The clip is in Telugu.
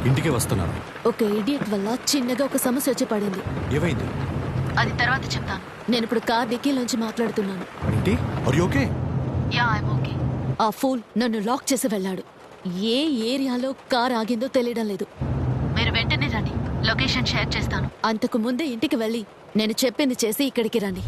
ఇంటికే వస్తున్నాను. ఒక ఇడియట్ వల్ల చిన్నగా ఒక సమస్య వచ్చి పడింది. ఏమైంది? అది తర్వాత చెప్తాను. నేను ఇప్పుడు కార్ డిక్కీలోంచి మాట్లాడుతున్నాను. ఏంటి? Are you okay? Yeah I'm okay. ఆ ఫూల్ నన్ను లాక్ చేసి వెళ్ళాడు. ఏ ఏరియాలో కార్ ఆగిందో తెలియడం లేదు. మీరు వెంటనే రండి, లొకేషన్ షేర్ చేస్తాను. అంతకు ముందే ఇంటికి వెళ్ళి నేను చెప్పింది చేసి ఇక్కడికి రండి.